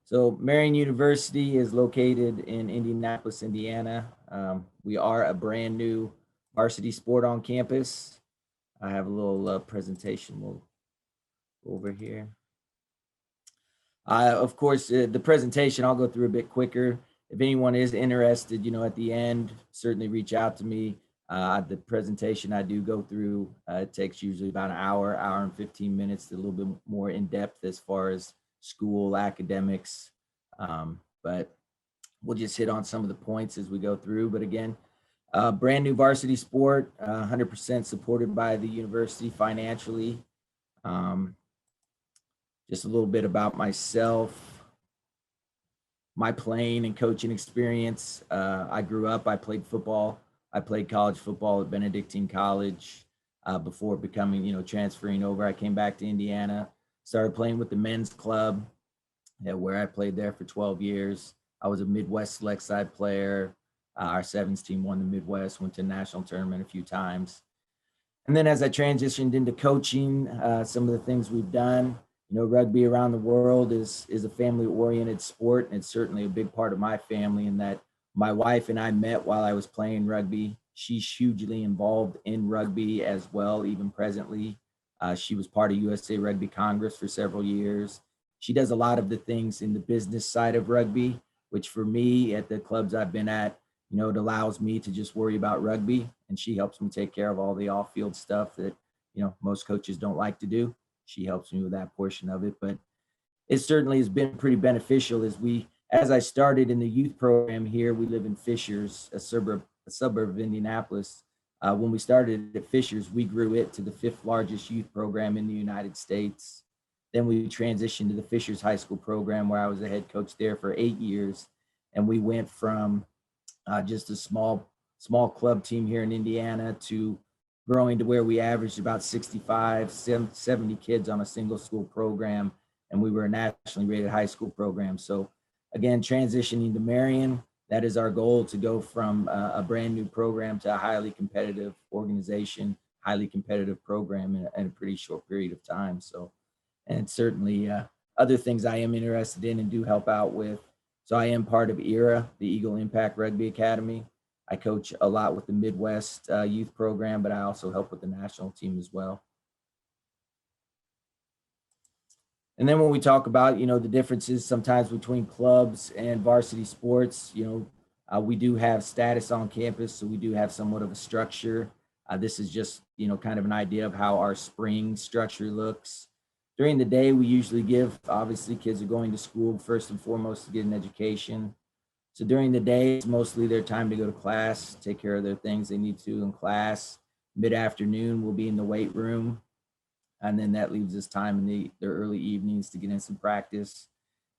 So Marian University is located in Indianapolis, Indiana. We are a brand new varsity sport on campus. I have a little presentation we'll go over here. Of course, the presentation I'll go through a bit quicker. If anyone is interested, at the end, certainly reach out to me. The presentation I do go through, it takes usually about an hour and 15 minutes, a little bit more in depth as far as school academics. But we'll just hit on some of the points as we go through. But again, brand new varsity sport, 100% supported by the university financially. Just a little bit about myself, my playing and coaching experience. I grew up, I played football. I played college football at Benedictine College before becoming, transferring over. I came back to Indiana, started playing with the men's club, where I played there for 12 years. I was a Midwest select side player. Our sevens team won the Midwest, went to the national tournament a few times. And then as I transitioned into coaching, some of the things we've done, rugby around the world is a family-oriented sport, and it's certainly a big part of my family in that my wife and I met while I was playing rugby. She's hugely involved in rugby as well, even presently. She was part of USA Rugby Congress for several years. She does a lot of the things in the business side of rugby, which for me at the clubs I've been at, it allows me to just worry about rugby, and she helps me take care of all the off-field stuff that, most coaches don't like to do. She helps me with that portion of it, but it certainly has been pretty beneficial as I started in the youth program here. We live in Fishers, a suburb of Indianapolis. When we started at Fishers, we grew it to the 5th largest youth program in the United States. Then we transitioned to the Fishers High School program, where I was a head coach there for 8 years. And we went from just a small club team here in Indiana to growing to where we averaged about 65, 70 kids on a single school program. And we were a nationally rated high school program. So again, transitioning to Marian, that is our goal, to go from a brand new program to a highly competitive organization, highly competitive program in a pretty short period of time. So, and certainly other things I am interested in and do help out with. So I am part of ERA, the Eagle Impact Rugby Academy. I coach a lot with the Midwest youth program, but I also help with the national team as well. And then when we talk about, the differences sometimes between clubs and varsity sports, we do have status on campus, so we do have somewhat of a structure. This is just, kind of an idea of how our spring structure looks. During the day, we usually obviously kids are going to school first and foremost to get an education. So during the day, it's mostly their time to go to class, take care of their things they need to in class. Mid-afternoon, we'll be in the weight room. And then that leaves us time in the early evenings to get in some practice.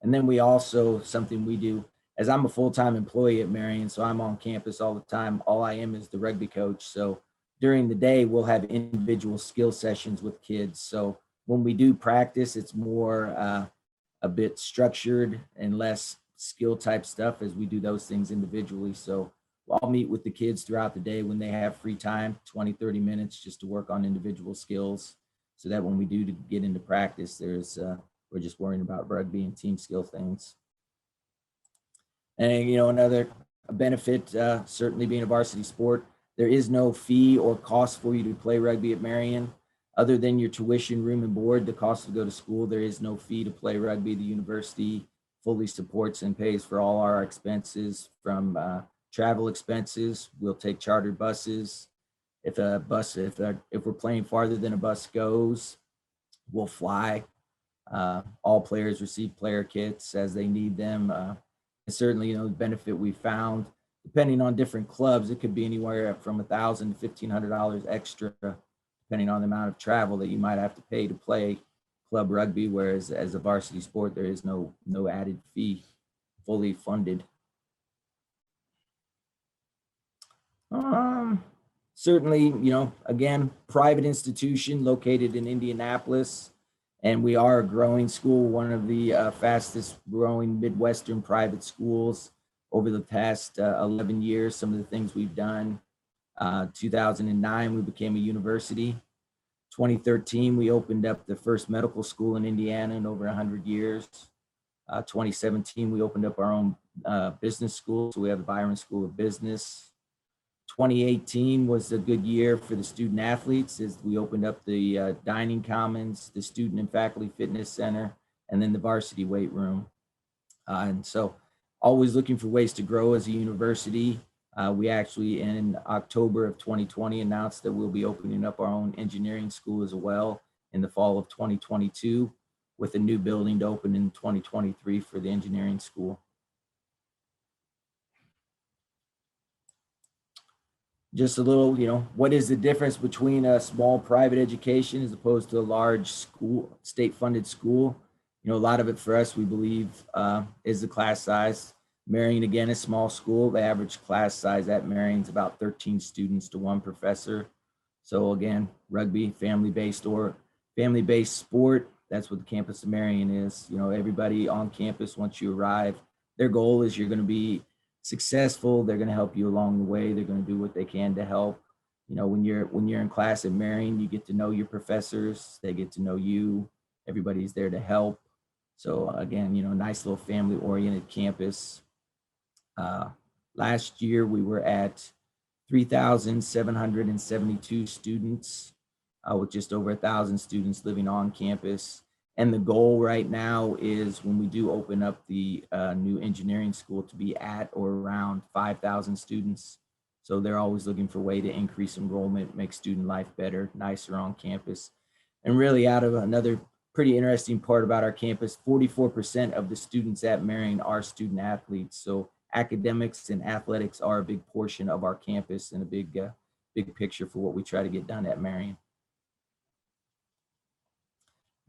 And then we also, something we do, as I'm a full-time employee at Marian, so I'm on campus all the time. All I am is the rugby coach. So during the day, we'll have individual skill sessions with kids. So when we do practice, it's more a bit structured and less skill type stuff as we do those things individually. So I'll meet with the kids throughout the day when they have free time, 20, 30 minutes just to work on individual skills, so that when we do get into practice, we're just worrying about rugby and team skill things. And, another benefit, certainly being a varsity sport, there is no fee or cost for you to play rugby at Marian. Other than your tuition, room and board, the cost to go to school, there is no fee to play rugby. The university fully supports and pays for all our expenses, from travel expenses. We'll take chartered buses. If we're playing farther than a bus goes, we'll fly. All players receive player kits as they need them. And certainly, the benefit we found, depending on different clubs, it could be anywhere from $1,000 to $1,500 extra, depending on the amount of travel that you might have to pay to play club rugby, whereas as a varsity sport, there is no added fee, fully funded. Certainly, again, private institution located in Indianapolis, and we are a growing school, one of the fastest growing Midwestern private schools over the past 11 years. Some of the things we've done: 2009, we became a university. 2013, we opened up the first medical school in Indiana in over 100 years. 2017, we opened up our own business school. So we have the Byron School of Business. 2018 was a good year for the student athletes as we opened up the dining commons, the student and faculty fitness center, and then the varsity weight room. And so always looking for ways to grow as a university. We actually in October of 2020 announced that we'll be opening up our own engineering school as well in the fall of 2022 with a new building to open in 2023 for the engineering school. Just a little, what is the difference between a small private education as opposed to a large school, state-funded school? A lot of it for us, we believe, is the class size. Marian, again, is small school. The average class size at Marian is about 13 students to one professor. So again, rugby, family-based sport. That's what the campus of Marian is. Everybody on campus, once you arrive, their goal is you're going to be successful. They're going to help you along the way. They're going to do what they can to help. When you're in class at Marian, you get to know your professors. They get to know you. Everybody's there to help. So again, nice little family-oriented campus. Last year, we were at 3,772 students with just over 1,000 students living on campus. And the goal right now is when we do open up the new engineering school to be at or around 5,000 students. So they're always looking for a way to increase enrollment, make student life better, nicer on campus. And really out of another pretty interesting part about our campus, 44% of the students at Marian are student athletes. So academics and athletics are a big portion of our campus and a big picture for what we try to get done at Marian.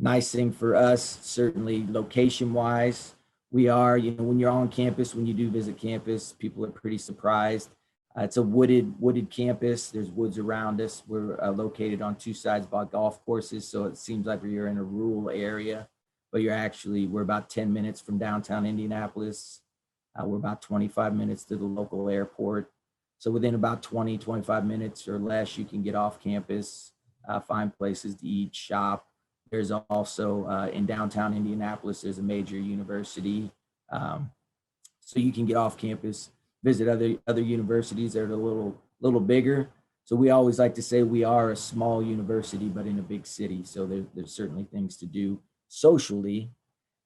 Nice thing for us, certainly location wise, we are, when you're on campus, when you do visit campus, people are pretty surprised. It's a wooded campus. There's woods around us. We're located on two sides by golf courses. So it seems like you're in a rural area, but we're about 10 minutes from downtown Indianapolis. We're about 25 minutes to the local airport. So within about 25 minutes or less, you can get off campus, find places to eat, shop. There's also in downtown Indianapolis, there's a major university. So you can get off campus, visit other universities that are a little bigger. So we always like to say we are a small university, but in a big city. So there's certainly things to do socially.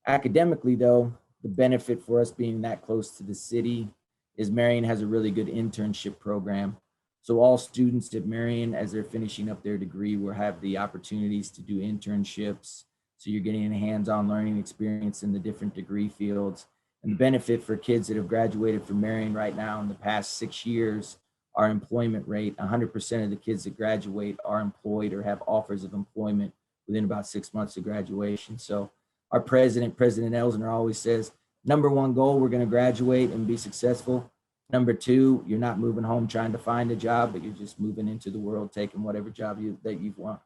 Academically, though, the benefit for us being that close to the city is Marian has a really good internship program. So all students at Marian, as they're finishing up their degree, will have the opportunities to do internships. So you're getting a hands-on learning experience in the different degree fields. And the benefit for kids that have graduated from Marian right now in the past 6 years, our employment rate, 100% of the kids that graduate are employed or have offers of employment within about 6 months of graduation. So our President Elsner, always says, number one goal, we're going to graduate and be successful. Number two, you're not moving home trying to find a job, but you're just moving into the world, taking whatever job that you want.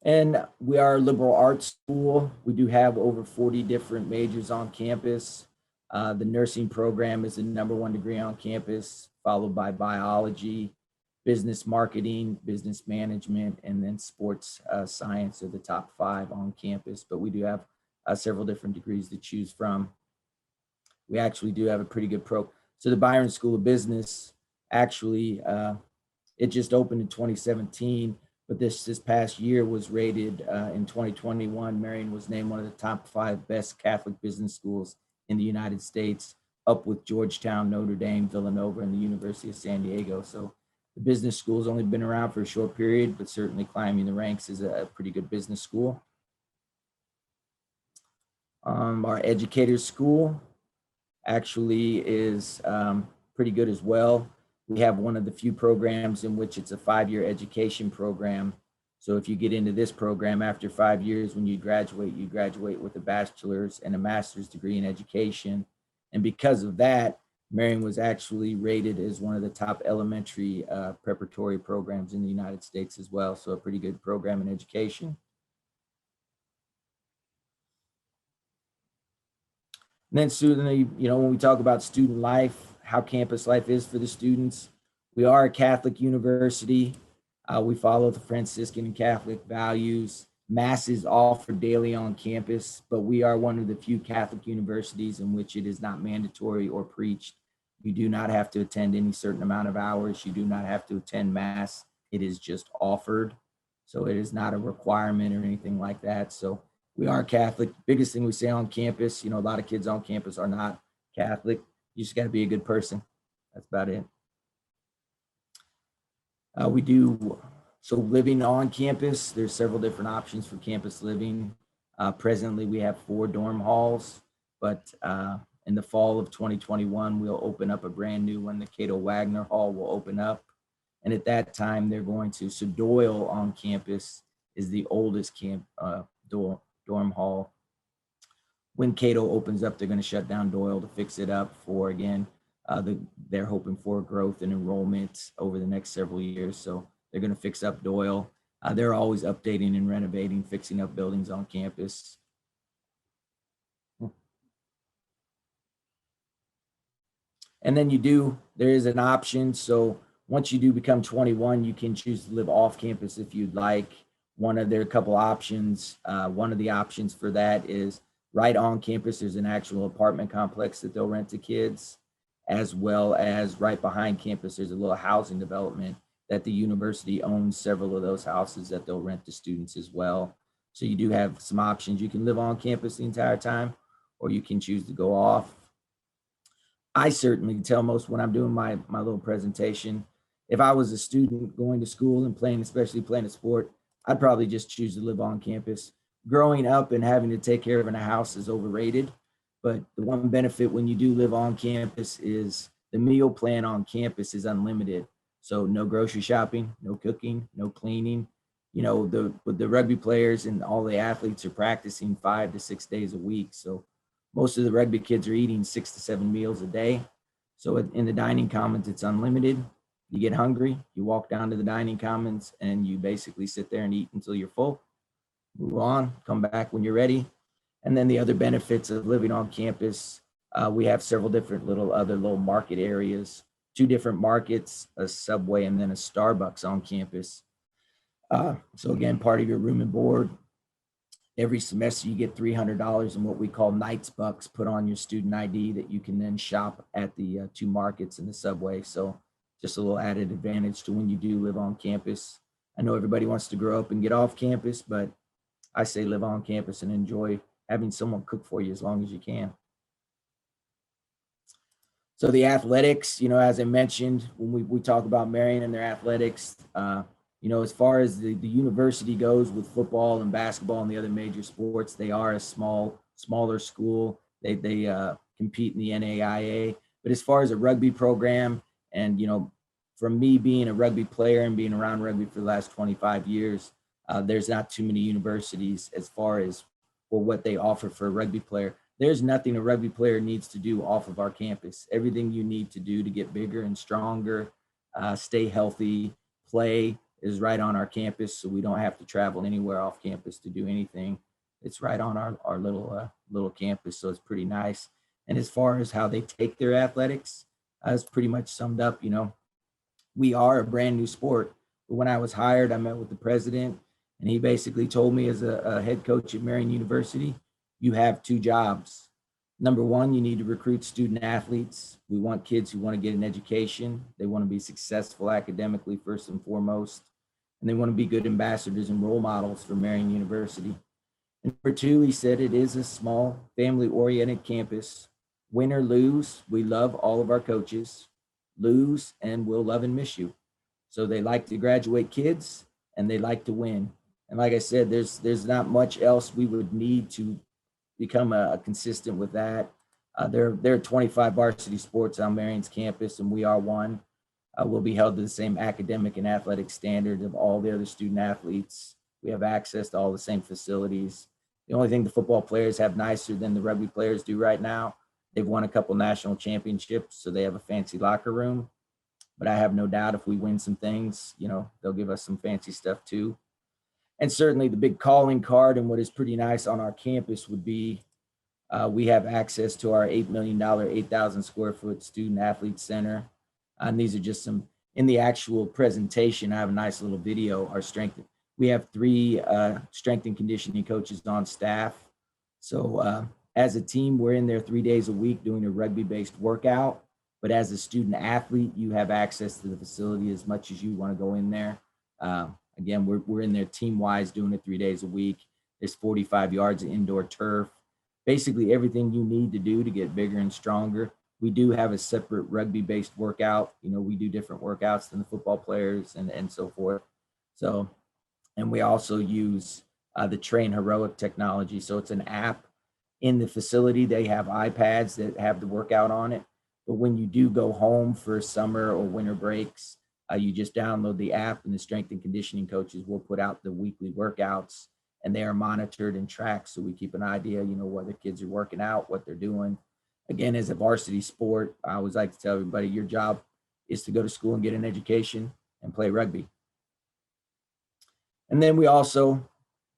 And we are a liberal arts school. We do have over 40 different majors on campus. The nursing program is the #1 degree on campus, followed by biology, business marketing, business management, and then sports science are the top 5 on campus. But we do have several different degrees to choose from. We actually do have a pretty good So the Byron School of Business, actually, it just opened in 2017, but this past year was rated in 2021. Marian was named one of the top 5 best Catholic business schools in the United States, up with Georgetown, Notre Dame, Villanova, and the University of San Diego. So the business school has only been around for a short period, but certainly climbing the ranks is a pretty good business school. Our educators school actually is pretty good as well. We have one of the few programs in which it's a 5-year education program. So if you get into this program after 5 years, when you graduate with a bachelor's and a master's degree in education. And because of that, Marian was actually rated as one of the top elementary preparatory programs in the United States as well. So a pretty good program in education. And then certainly, when we talk about student life, how campus life is for the students, we are a Catholic university. We follow the Franciscan and Catholic values. Mass is offered daily on campus, but we are one of the few Catholic universities in which it is not mandatory or preached. You do not have to attend any certain amount of hours. You do not have to attend Mass. It is just offered. So it is not a requirement or anything like that. So we are Catholic. Biggest thing we say on campus, a lot of kids on campus are not Catholic. You just got to be a good person. That's about it. We do, so living on campus, there's several different options for campus living. Presently, we have 4 dorm halls, but in the fall of 2021, we'll open up a brand new one. The Cato Wagner Hall will open up. And at that time, they're going to, so Doyle on campus is the oldest dorm hall. When Cato opens up, they're going to shut down Doyle to fix it up for, again, they're hoping for growth and enrollment over the next several years. So they're going to fix up Doyle. They're always updating and renovating, fixing up buildings on campus. And then there is an option. So once you do become 21, you can choose to live off campus if you'd like. There are a couple options. One of the options for that is right on campus, there's an actual apartment complex that they'll rent to kids, as well as right behind campus, there's a little housing development that the university owns several of those houses that they'll rent to students as well. So you do have some options. You can live on campus the entire time, or you can choose to go off. I certainly tell most when I'm doing my little presentation, if I was a student going to school and especially playing a sport, I'd probably just choose to live on campus. Growing up and having to take care of in a house is overrated. But the one benefit when you do live on campus is the meal plan on campus is unlimited. So no grocery shopping, no cooking, no cleaning. The rugby players and all the athletes are practicing 5 to 6 days a week. So most of the rugby kids are eating 6 to 7 meals a day. So in the dining commons, it's unlimited. You get hungry, you walk down to the dining commons and you basically sit there and eat until you're full. Move on, come back when you're ready. And then the other benefits of living on campus, we have several different little market areas, 2 different markets, a Subway and then a Starbucks on campus. So again, part of your room and board. Every semester you get $300 in what we call Knights Bucks put on your student ID that you can then shop at the 2 markets in the Subway. So just a little added advantage to when you do live on campus. I know everybody wants to grow up and get off campus, but I say live on campus and enjoy having someone cook for you as long as you can. So the athletics, as I mentioned, when we talk about Marian and their athletics, as far as the university goes with football and basketball and the other major sports, they are a smaller school. They compete in the NAIA. But as far as a rugby program, and from me being a rugby player and being around rugby for the last 25 years, there's not too many universities as far as for what they offer for a rugby player. There's nothing a rugby player needs to do off of our campus. Everything you need to do to get bigger and stronger, stay healthy, play is right on our campus. So we don't have to travel anywhere off campus to do anything. It's right on our little campus. So it's pretty nice. And as far as how they take their athletics, it's pretty much summed up. We are a brand new sport. But when I was hired, I met with the president and he basically told me as a head coach at Marian University, you have 2 jobs. Number 1, you need to recruit student athletes. We want kids who want to get an education. They want to be successful academically first and foremost. And they want to be good ambassadors and role models for Marian University. And number 2, he said it is a small family-oriented campus. Win or lose, we love all of our coaches. Lose and we'll love and miss you. So they like to graduate kids and they like to win. And like I said, there's not much else we would need to become consistent with that. There are 25 varsity sports on Marian's campus, and we are one. We'll be held to the same academic and athletic standards of all the other student athletes. We have access to all the same facilities. The only thing the football players have nicer than the rugby players do right now, they've won a couple national championships, so they have a fancy locker room. But I have no doubt if we win some things, they'll give us some fancy stuff too. And certainly the big calling card and what is pretty nice on our campus would be we have access to our $8 million, 8,000 square foot student athlete center. And these are just some, in the actual presentation, I have a nice little video, our strength. We have 3 strength and conditioning coaches on staff. So as a team, we're in there 3 days a week doing a rugby-based workout. But as a student athlete, you have access to the facility as much as you want to go in there. Again, we're in there team-wise doing it 3 days a week. There's 45 yards of indoor turf. Basically everything you need to do to get bigger and stronger. We do have a separate rugby-based workout. You know, we do different workouts than the football players and so forth. So, and we also use the Train Heroic technology. So it's an app in the facility. They have iPads that have the workout on it. But when you do go home for summer or winter breaks, you just download the app, and the strength and conditioning coaches will put out the weekly workouts, and they are monitored and tracked. So we keep an idea, you know, what the kids are working out, what they're doing. Again, as a varsity sport, I always like to tell everybody, your job is to go to school and get an education and play rugby. And then we also,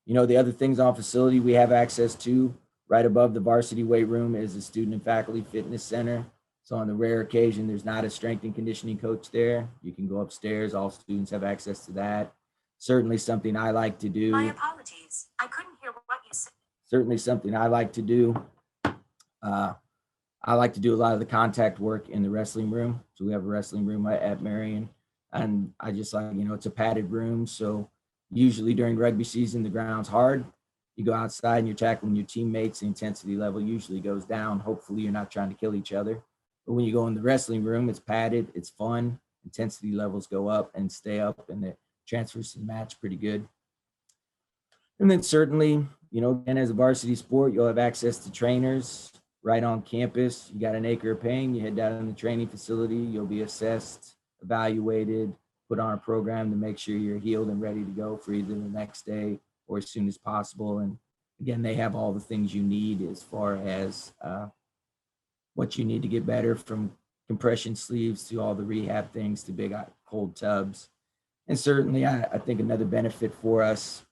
you know, the other things on facility we have access to, right above the varsity weight room is the student and faculty fitness center. So on the rare occasion there's not a strength and conditioning coach there, you can go upstairs. All students have access to that. Certainly something I like to do. My apologies, I couldn't hear what you said. Certainly something I like to do. I like to do a lot of the contact work in the wrestling room. So we have a wrestling room at Marian, and I just like, you know, it's a padded room. So usually during rugby season, the ground's hard. You go outside and you're tackling your teammates. The intensity level usually goes down. Hopefully you're not trying to kill each other. But when you go in the wrestling room, it's padded, it's fun. Intensity levels go up and stay up, and the transfers to the match pretty good. And then certainly, you know, and as a varsity sport, you'll have access to trainers right on campus. You got an acre of paying, you head down in the training facility, you'll be assessed, evaluated, put on a program to make sure you're healed and ready to go for either the next day or as soon as possible. And again, they have all the things you need as far as what you need to get better, from compression sleeves to all the rehab things to big cold tubs. And certainly I think another benefit for us,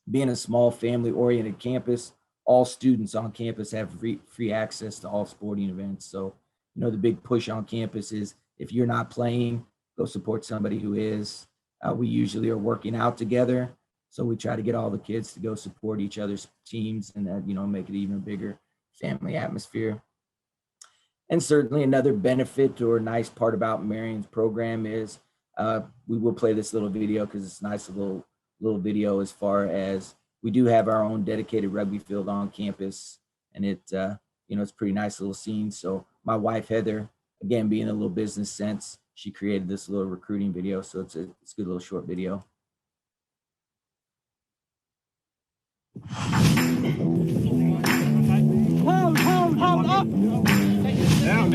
being a small family-oriented campus, all students on campus have free access to all sporting events. So, you know, the big push on campus is if you're not playing, go support somebody who is. We usually are working out together. So we try to get all the kids to go support each other's teams, and you know, make it even a bigger family atmosphere. And certainly another benefit or nice part about Marian's program is we will play this little video because it's a nice little video, as far as we do have our own dedicated rugby field on campus, and it you know, it's pretty nice little scene. So my wife Heather, again, being a little business sense, she created this little recruiting video. So it's a good little short video. Hold up. Down.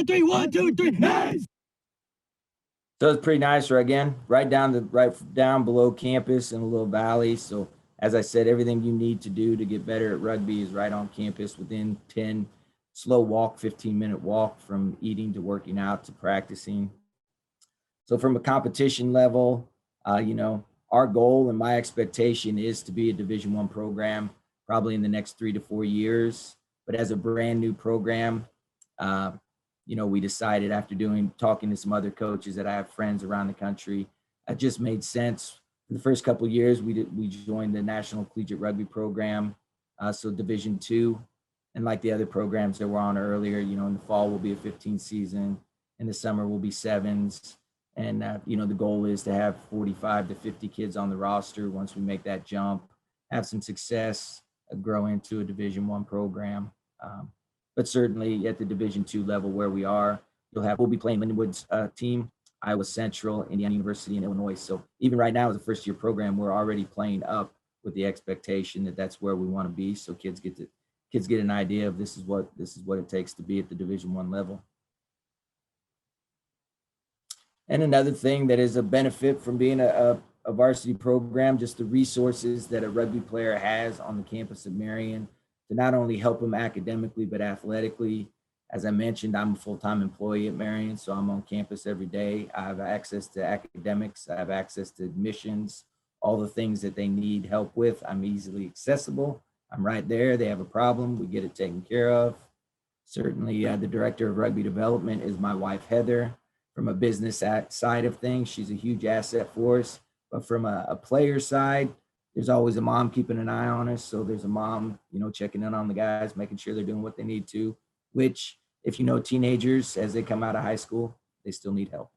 Three, 1, 2, 3, nice. So it's pretty nice, right? Again, right down below campus in a little valley. So as I said, everything you need to do to get better at rugby is right on campus, within 10 slow walk, 15-minute walk from eating to working out to practicing. So from a competition level, you know, our goal and my expectation is to be a Division I program probably in the next 3 to 4 years. But as a brand new program, you know, we decided after talking to some other coaches that I have friends around the country, it just made sense. For the first couple of years, we joined the National Collegiate Rugby Program, so Division II, and like the other programs that were on earlier, you know, in the fall will be a 15 season, in the summer will be 7s, and you know, the goal is to have 45 to 50 kids on the roster once we make that jump, have some success, grow into a Division I program. But certainly at the Division II level where we are, we'll be playing Lindenwood's team, Iowa Central, Indiana University, and Illinois. So even right now as a first-year program, we're already playing up with the expectation that that's where we want to be. So kids get an idea of this is what it takes to be at the Division I level. And another thing that is a benefit from being a varsity program, just the resources that a rugby player has on the campus of Marian to not only help them academically, but athletically. As I mentioned, I'm a full-time employee at Marian, so I'm on campus every day. I have access to academics, I have access to admissions, all the things that they need help with. I'm easily accessible. I'm right there. They have a problem, we get it taken care of. Certainly, the director of rugby development is my wife, Heather. From a business side of things, she's a huge asset for us. But from a player side, there's always a mom keeping an eye on us. So there's a mom, checking in on the guys, making sure they're doing what they need to, which, if you know teenagers, as they come out of high school, they still need help.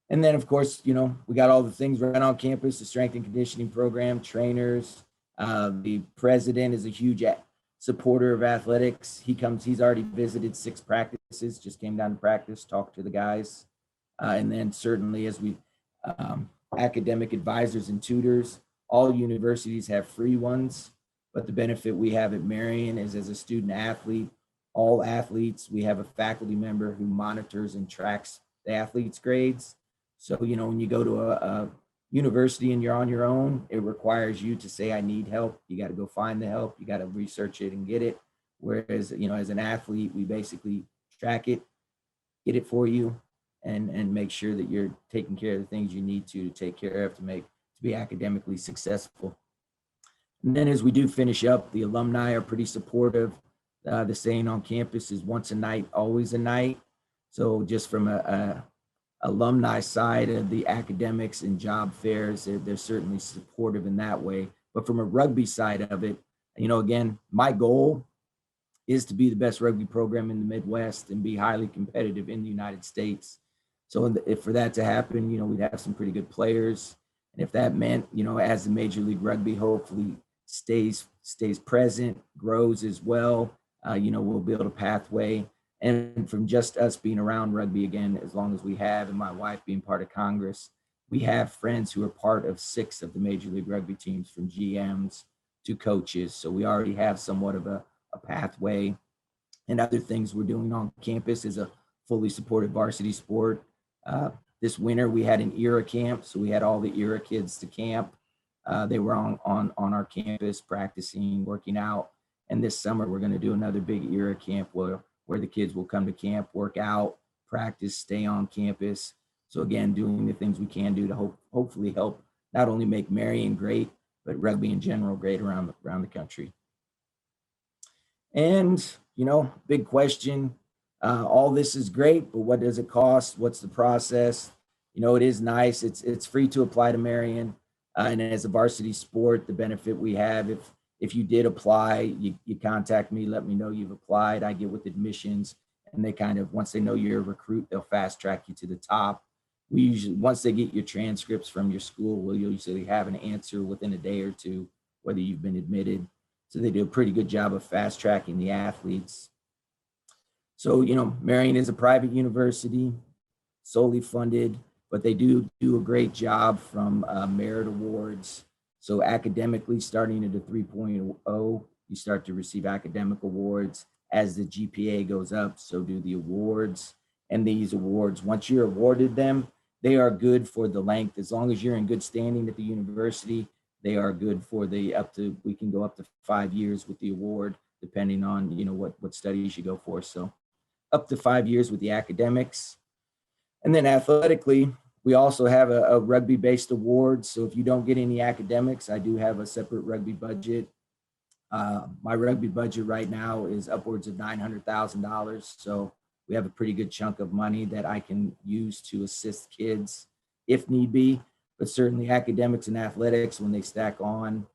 And then, of course, we got all the things right on campus, the strength and conditioning program, trainers. The president is a huge supporter of athletics. He's already visited 6 practices, just came down to practice, talked to the guys. And then certainly as we academic advisors and tutors, all universities have free ones, but the benefit we have at Marian is as a student athlete, all athletes, we have a faculty member who monitors and tracks the athletes' grades. So, when you go to a university and you're on your own, it requires you to say, I need help. You got to go find the help. You got to research it and get it. Whereas, as an athlete, we basically track it, get it for you, and make sure that you're taking care of the things you need to take care of to be academically successful. And then as we do finish up, the alumni are pretty supportive. The saying on campus is once a night, always a night. So just from a alumni side of the academics and job fairs, they're certainly supportive in that way. But from a rugby side of it, again, my goal is to be the best rugby program in the Midwest and be highly competitive in the United States. So if for that to happen, we'd have some pretty good players. And if that meant, as the Major League Rugby hopefully stays present, grows as well, we'll build a pathway. And from just us being around rugby again, as long as we have, and my wife being part of Congress, we have friends who are part of 6 of the Major League Rugby teams, from GMs to coaches. So we already have somewhat of a pathway. And other things we're doing on campus is a fully supported varsity sport. This winter we had an ERA camp, so we had all the ERA kids to camp. They were on our campus practicing, working out. And this summer we're going to do another big ERA camp where the kids will come to camp, work out, practice, stay on campus. So again, doing the things we can do to hopefully help not only make Marian great, but rugby in general great around the country. And, big question, all this is great, but what does it cost? What's the process? It is nice. It's free to apply to Marian. And as a varsity sport, the benefit we have, if you did apply, you contact me, let me know you've applied. I get with admissions, and they kind of, once they know you're a recruit, they'll fast track you to the top. We usually, once they get your transcripts from your school, we'll usually have an answer within a day or two, whether you've been admitted. So they do a pretty good job of fast tracking the athletes. So, Marian is a private university, solely funded, but they do a great job from merit awards. So academically, starting at a 3.0, you start to receive academic awards. As the GPA goes up, so do the awards. And these awards, once you're awarded them, they are good for the length. As long as you're in good standing at the university, they are good for we can go up to 5 years with the award, depending on, what studies you go for. So up to 5 years with the academics. And then athletically, we also have a rugby-based award. So if you don't get any academics, I do have a separate rugby budget. My rugby budget right now is upwards of $900,000. So we have a pretty good chunk of money that I can use to assist kids if need be. But certainly academics and athletics, when they stack on,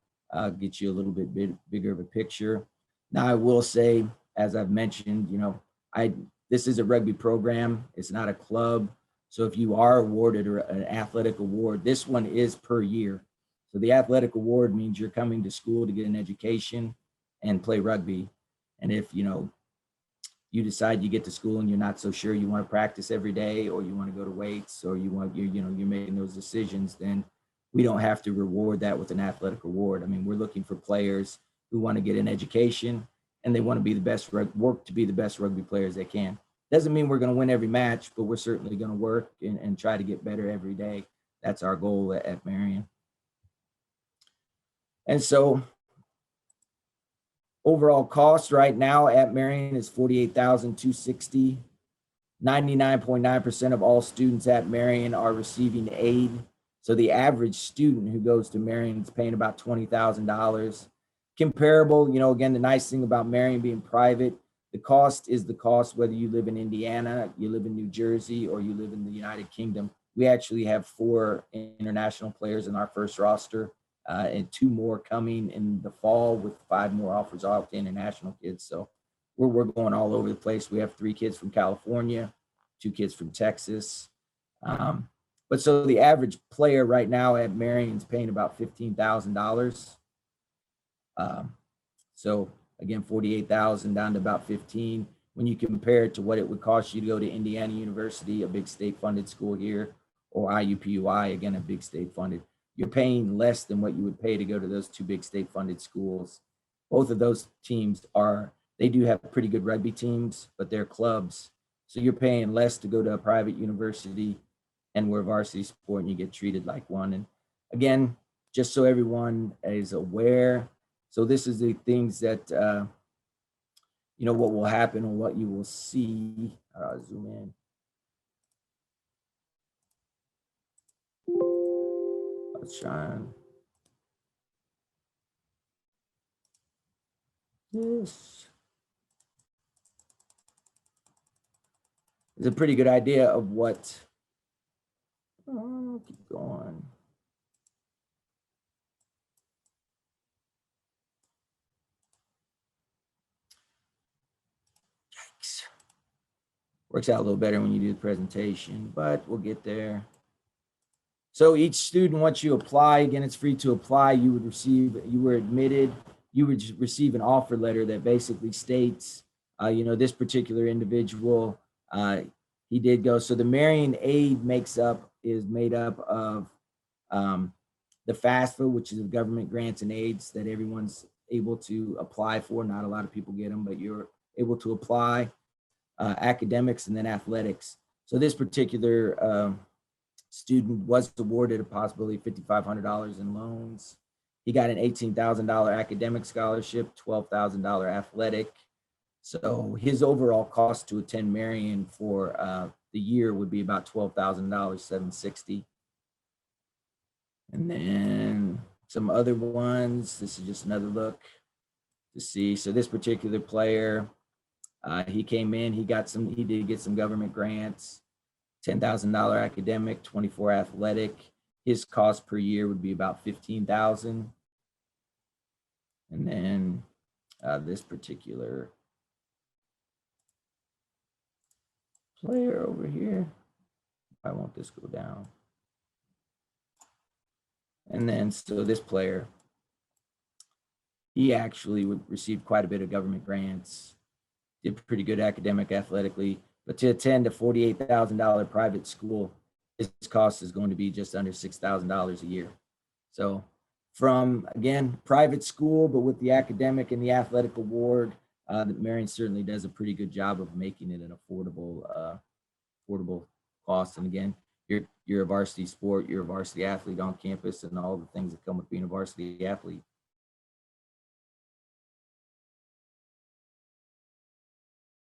get you a little bit bigger of a picture. Now, I will say, as I've mentioned, this is a rugby program. It's not a club. So if you are awarded an athletic award, this one is per year. So the athletic award means you're coming to school to get an education and play rugby. And if, you decide you get to school and you're not so sure you want to practice every day, or you want to go to weights, or you're making those decisions, then we don't have to reward that with an athletic award. I mean, we're looking for players who want to get an education and they want to be the best, work to be the best rugby players they can. Doesn't mean we're going to win every match, but we're certainly going to work and try to get better every day. That's our goal at Marian. And so overall cost right now at Marian is $48,260. 99.9% of all students at Marian are receiving aid. So the average student who goes to Marian is paying about $20,000. Comparable, again, the nice thing about Marian being private, the cost is the cost whether you live in Indiana, you live in New Jersey, or you live in the United Kingdom. We actually have 4 international players in our first roster, and 2 more coming in the fall with 5 more offers out to international kids. So we're going all over the place. We have 3 kids from California, 2 kids from Texas. But so the average player right now at Marian's paying about $15,000. So again, 48,000 down to about 15. When you compare it to what it would cost you to go to Indiana University, a big state-funded school here, or IUPUI, again, a big state-funded, you're paying less than what you would pay to go to those 2 big state-funded schools. Both of those teams they do have pretty good rugby teams, but they're clubs. So you're paying less to go to a private university, and we're varsity sport and you get treated like one. And again, just so everyone is aware, so this is the things that, what will happen or what you will see. I'll zoom in. Let's shine. This is a pretty good idea of what, keep going. Yikes. Works out a little better when you do the presentation, but we'll get there. So each student, once you apply, again, it's free to apply. You were admitted, you would receive an offer letter that basically states, this particular individual, he did go. So the Marian aid is made up of the FAFSA, which is the government grants and aids that everyone's able to apply for. Not a lot of people get them, but you're able to apply. Academics and then athletics. So this particular student was awarded a possibility of $5,500 in loans. He got an $18,000 academic scholarship, $12,000 athletic. So his overall cost to attend Marian for the year would be about $12,000, $760. And then some other ones. This is just another look to see. So this particular player, he came in, he did get some government grants, $10,000 academic, 24 athletic. His cost per year would be about $15,000. And then this particular player over here, I want this to go down. And then so this player, he actually would receive quite a bit of government grants, did pretty good academic athletically, but to attend a $48,000 private school, his cost is going to be just under $6,000 a year. So from, again, private school, but with the academic and the athletic award, Marian certainly does a pretty good job of making it an affordable cost. And again, you're a varsity sport, you're a varsity athlete on campus, and all the things that come with being a varsity athlete.